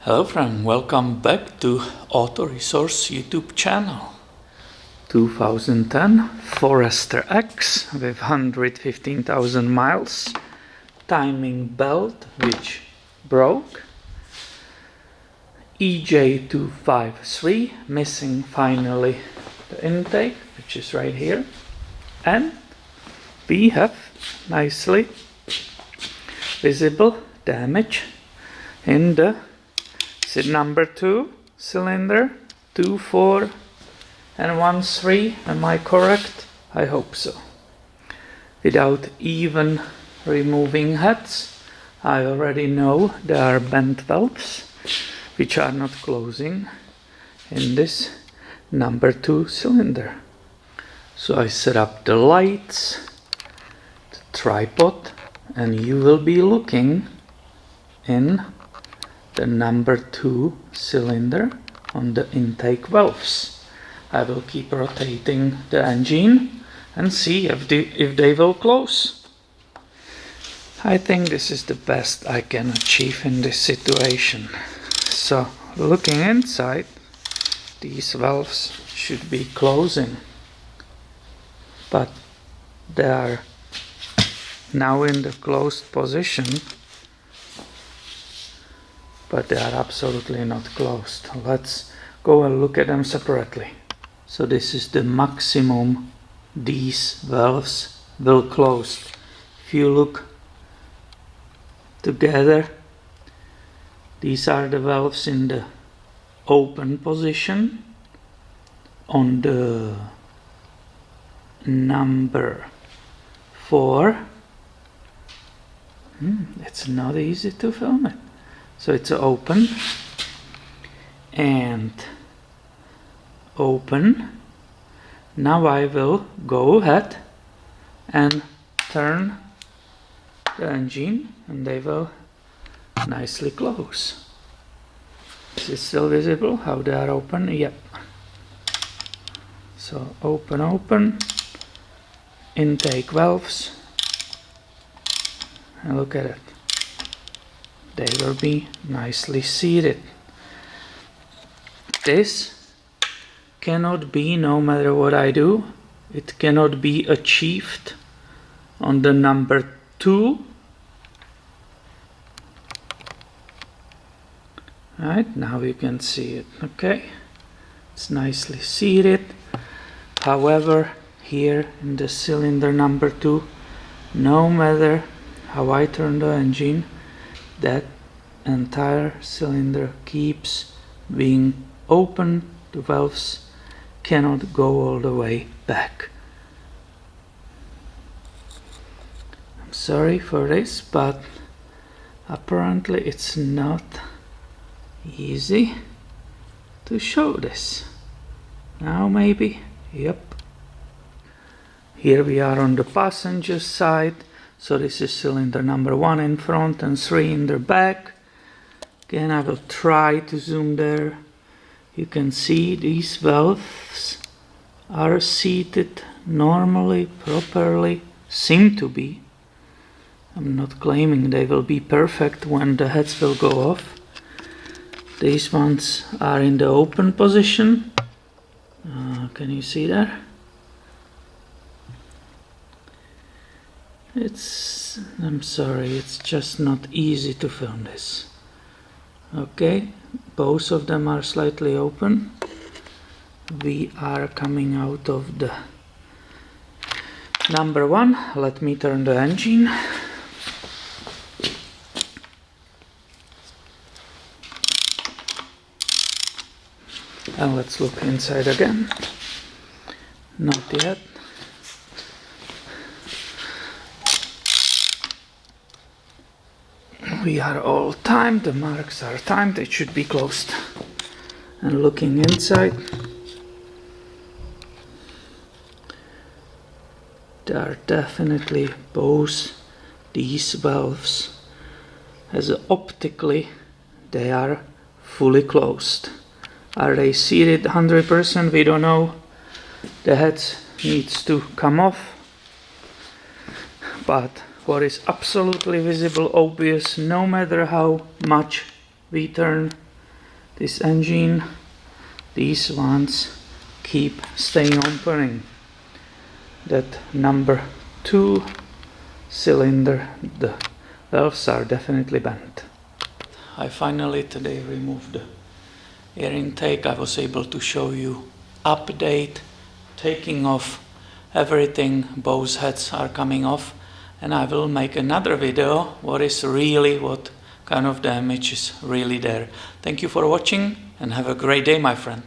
Hello friend, welcome back to Auto Resource YouTube channel. 2010 Forester X with 115,000 miles, timing belt which broke, EJ253 missing finally the intake which is right here, and we have nicely visible damage in the number 2 cylinder, 2, 4 and 1, 3, am I correct? I hope so. Without even removing heads, I already know there are bent valves which are not closing in this number 2 cylinder. So I set up the lights, the tripod, and you will be looking in the number 2 cylinder on the intake valves. I will keep rotating the engine and see if they will close. I think this is the best I can achieve in this situation. So looking inside, these valves should be closing, but they are now in the closed position, but they are absolutely not closed. Let's go and look at them separately. So this is the maximum these valves will close. If you look together, these are the valves in the open position. On the number 4, it's not easy to film it. So it's open and open. Now I will go ahead and turn the engine and they will nicely close. Is it still visible how they are open? Yep. So open, intake valves, and look at it. They will be nicely seated. This cannot be, no matter what I do, it cannot be achieved on the number 2. Right, now you can see it, okay? It's nicely seated. However, here in the cylinder number 2, no matter how I turn the engine, that entire cylinder keeps being open. The valves cannot go all the way back. I'm sorry for this, but apparently it's not easy to show this. Now maybe, yep. Here we are on the passenger side. So this is cylinder number 1 in front and 3 in the back. Again, I will try to zoom there. You can see these valves are seated normally, properly, seem to be. I'm not claiming they will be perfect when the heads will go off. These ones are in the open position. Can you see there? I'm sorry, it's just not easy to film this. Okay, both of them are slightly open. We are coming out of the number 1. Let me turn the engine. And let's look inside again. Not yet. We are all timed, the marks are timed, it should be closed. And looking inside, there are definitely both these valves, as optically they are fully closed. Are they seated 100%? We don't know. The head needs to come off, but what is absolutely visible, obvious, no matter how much we turn this engine, these ones keep staying opening. That number 2 cylinder, the valves are definitely bent. I finally today removed the air intake. I was able to show you update, taking off everything. Both heads are coming off, and I will make another video what kind of damage is really there. Thank you for watching and have a great day, my friend.